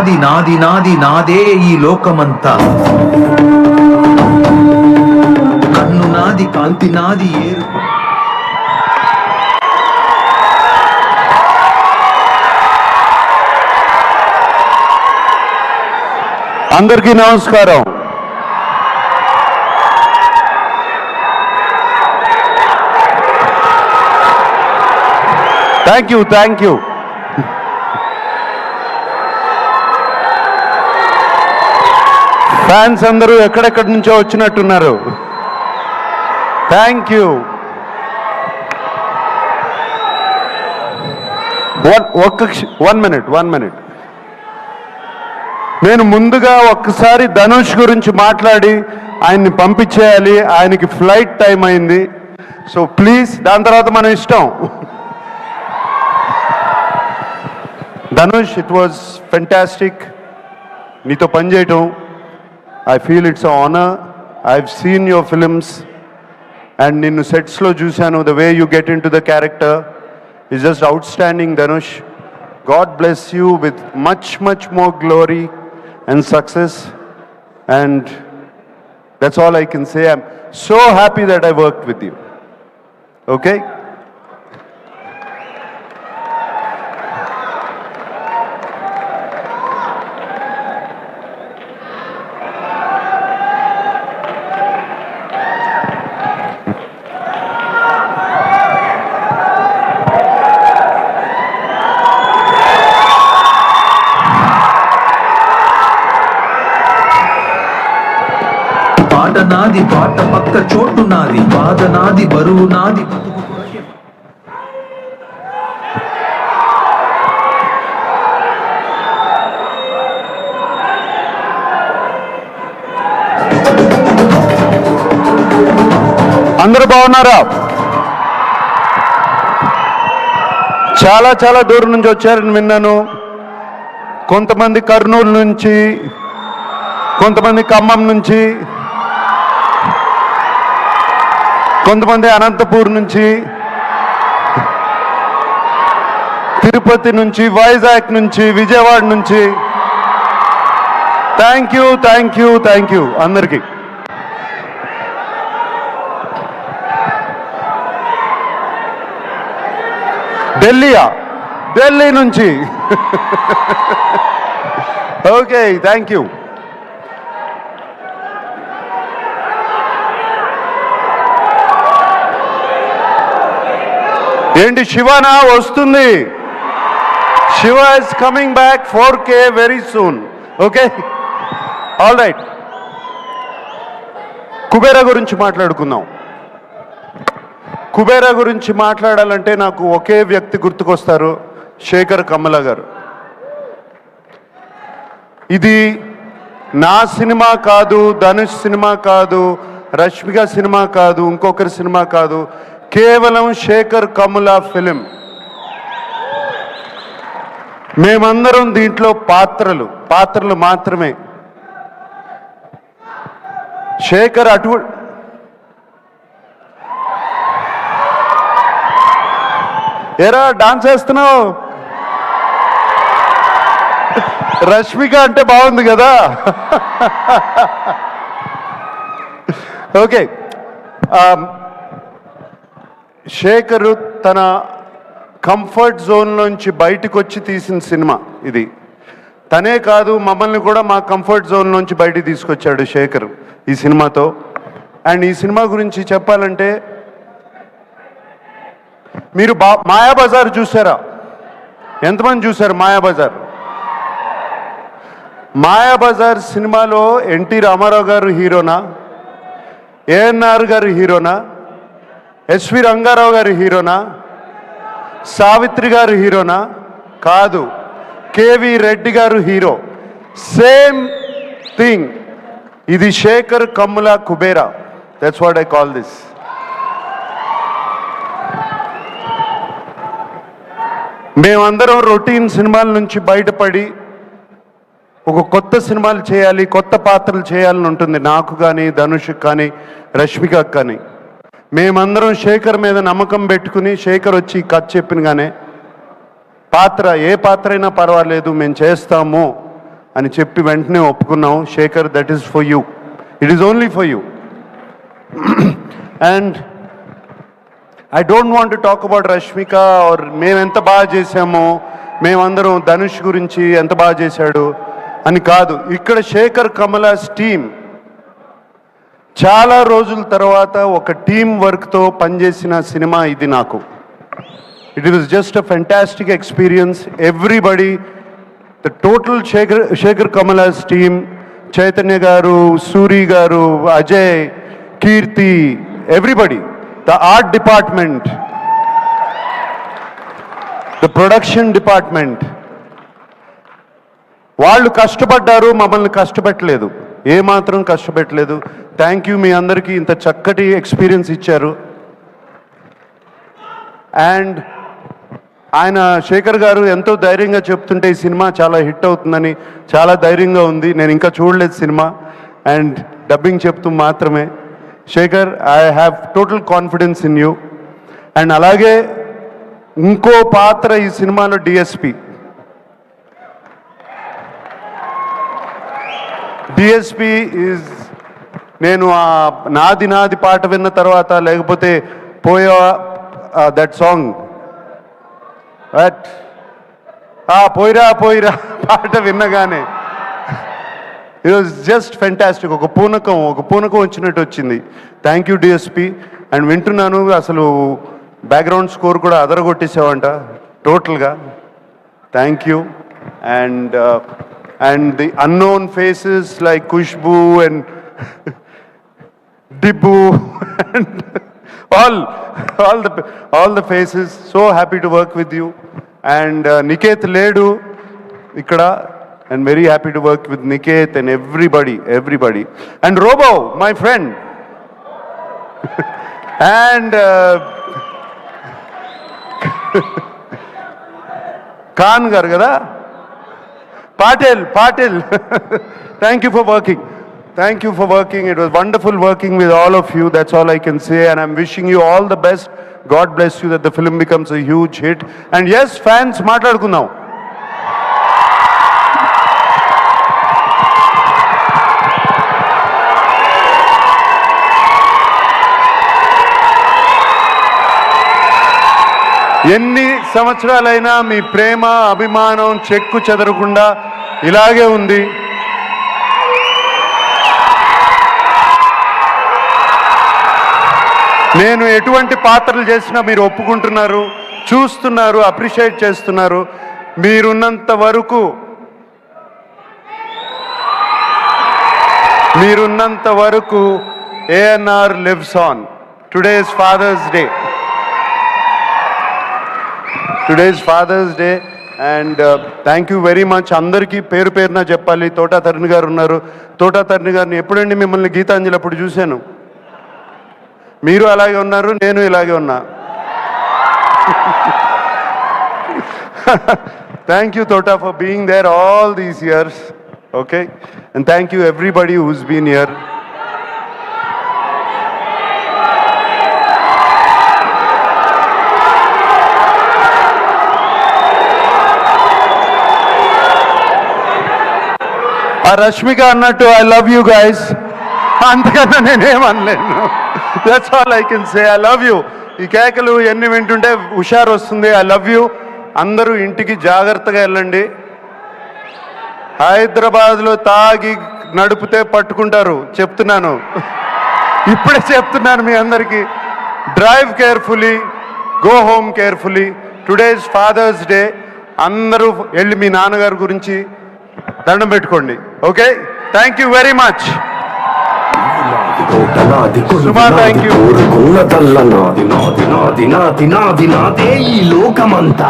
నాది నాది నాది నాదే ఈ లోకమంతా, కన్ను నాది కాంతి నాది ఏరు. అందరికీ నమస్కారం. Thank you. ఫ్యాన్స్ అందరూ ఎక్కడెక్కడి నుంచో వచ్చినట్టున్నారు. Thank you. One minute. నేను ముందుగా ఒక్కసారి ధనుష్ గురించి మాట్లాడి ఆయన్ని పంపించేయాలి. ఆయనకి ఫ్లైట్ టైం అయింది. సో ప్లీజ్, దాని తర్వాత మన ఇష్టం. ధనుష్, ఇట్ వాజ్ ఫెంటాస్టిక్ నీతో పనిచేయటం. I feel it's honour. I have seen your films and నిన్ను సెట్స్లో చూశాను. The way you get in to the character is just outstanding. Dhanush, God bless you with much more glory and success, and that's all I can say. I'm so happy that I worked with you. Okay? పాట నాది, పాట పక్క చోటు నాది, బాధ నాది, బరువు నాది. అందరూ బాగున్నారా? చాలా దూరం నుంచి వచ్చారని విన్నాను. కొంతమంది కర్నూలు నుంచి, కొంతమంది ఖమ్మం నుంచి, కొంతమంది అనంతపూర్ నుంచి, తిరుపతి నుంచి, వైజాగ్ నుంచి, విజయవాడ నుంచి. థ్యాంక్ యూ అందరికీ. ఢిల్లీ నుంచి. Okay, thank you. ఏంటి శివనా వస్తుంది? Shiva is coming back 4K very soon. Okay, all right. Kubera గురించి మాట్లాడుకుందాం. కుబేరా గురించి మాట్లాడాలంటే నాకు ఒకే వ్యక్తి గుర్తుకొస్తారు, శేఖర్ కమ్ముల గారు. ఇది నా సినిమా కాదు, ధనుష్ సినిమా కాదు, రష్మిక సినిమా కాదు, ఇంకొకరి సినిమా కాదు, కేవలం శేఖర్ కమ్ముల ఫిలిం. మేమందరం దీంట్లో పాత్రలు మాత్రమే. శేఖర్ ఏరా డాన్స్ చేస్తున్నావు? రష్మిక అంటే బాగుంది కదా. ఓకే, శేఖరు తన కంఫర్ట్ జోన్లోంచి బయటకు వచ్చి తీసిన సినిమా ఇది. తనే కాదు, మమ్మల్ని కూడా మా కంఫర్ట్ జోన్లోంచి బయటికి తీసుకొచ్చాడు శేఖర్ ఈ సినిమాతో. అండ్ ఈ సినిమా గురించి చెప్పాలంటే, మీరు మాయాబజార్ చూసారా? ఎంతమంది చూసారు మాయాబజార్? మాయాబజార్ సినిమాలో ఎన్టీ రామారావు గారు హీరోనా, ఏఎన్ఆర్ గారు హీరోనా, ఎస్వి రంగారావు గారు హీరోనా, సావిత్రి గారు హీరోనా? కాదు, కేవి రెడ్డి గారు హీరో. Same thing. ఇది Sekhar Kammula Kubera. That's what I call this. మేమందరం రొటీన్ సినిమాల నుంచి బయటపడి ఒక కొత్త సినిమాలు చేయాలి, కొత్త పాత్రలు చేయాలని ఉంటుంది నాకు కానీ, ధనుష్కి కానీ, రష్మికకు కానీ. మేమందరం శేఖర్ మీద నమ్మకం పెట్టుకుని, శేఖర్ వచ్చి కథ చెప్పినగానే ఏ పాత్ర అయినా పర్వాలేదు మేము చేస్తాము అని చెప్పి వెంటనే ఒప్పుకున్నాం. Sekhar, that is for you, it is only for you. And I don't want to talk about Rashmika or మేము ఎంత బాగా చేసామో, మేమందరం ధనుష్ గురించి ఎంత బాగా చేశాడు అని కాదు. ఇక్కడ శేఖర్ కమలాస్ టీమ్ చాలా రోజుల తర్వాత ఒక టీం వర్క్తో పనిచేసిన సినిమా ఇది నాకు. It was just a fantastic experience. Everybody, the total Sekhar Kammula's team, Chaitanya garu, Suri garu, Ajay, Keerthi, everybody, the art department, the production department, వాళ్ళు కష్టపడ్డారు, మమ్మల్ని కష్టపెట్టలేదు, ఏమాత్రం కష్టపెట్టలేదు. Thank you. మీ అందరికీ ఇంత చక్కటి ఎక్స్పీరియన్స్ ఇచ్చారు. అండ్ ఆయన శేఖర్ గారు ఎంతో ధైర్యంగా చెప్తుంటే ఈ సినిమా చాలా హిట్ అవుతుందని చాలా ధైర్యంగా ఉంది. నేను ఇంకా చూడలేదు సినిమా, అండ్ డబ్బింగ్ చెప్తూ మాత్రమే. Shekhar, I have total confidence in you. And అలాగే ఇంకో పాత్ర ఈ సినిమాలో డిఎస్పి. డిఎస్పి ఈజ్, నేను ఆ నాది నాది పాట విన్న తర్వాత, లేకపోతే పోయా దట్ సాంగ్, పోయిరా పోయిరా పాట విన్నగానే ఇట్ వాజ్ జస్ట్ ఫెంటాస్టిక్. ఒక పూనకం వచ్చినట్టు వచ్చింది. Thank you DSP. అండ్ వింటున్నాను, అసలు బ్యాక్గ్రౌండ్ స్కోర్ కూడా అదరగొట్టేసావంట టోటల్గా. Thank you. And the unknown faces like Kushbu and Dibbu and all the faces, so happy to work with you. And Niket Ledu ikkada, and very happy to work with Niket and everybody. And Robo, my friend. And Khan gar kada, Patil. Thank you for working. It was wonderful working with all of you. That's all I can say. And I'm wishing you all the best. God bless you, that the film becomes a huge hit. And yes, fans, maatladukunnam. ఎన్ని సంవత్సరాలైనా మీ ప్రేమ, అభిమానం చెక్కు చెదరకుండా ఇలాగే ఉంది. నేను ఎటువంటి పాత్రలు చేసినా మీరు ఒప్పుకుంటున్నారు, చూస్తున్నారు, అప్రిషియేట్ చేస్తున్నారు. మీరున్నంత వరకు ANR lives on. Today is Father's Day. And thank you very much. అందరికీ పేరు పేరున చెప్పాలి. తోటా తరుణ్ గారు ఉన్నారు. తోటా తరుణ్ గారిని ఎప్పుడండి మిమ్మల్ని గీతాంజలి అప్పుడు చూశాను. మీరు అలాగే ఉన్నారు, నేను ఇలాగే ఉన్నా. Thank you Thota for being there all these years. Okay, and thank you everybody who's been here. Rashmika అన్నట్టు ఐ లవ్ యూ గైస్, అంతకన్నా నేనేమనలేను. That's all I can say. I love you. ఈ కేకలు ఎన్ని వింటుంటే హుషారు వస్తుంది. I love you. అందరూ ఇంటికి జాగ్రత్తగా వెళ్ళండి. హైదరాబాద్లో తాగి నడిపితే పట్టుకుంటారు, చెప్తున్నాను, ఇప్పుడే చెప్తున్నాను మీ అందరికీ. Drive carefully, go home carefully. Today is Father's Day. అందరూ వెళ్ళి మీ నాన్నగారి గురించి దండం పెట్టుకోండి. Okay, thank you very much. Suma, thank you. నాది నాది నాది నాది నాదే ఈ లోకమంతా.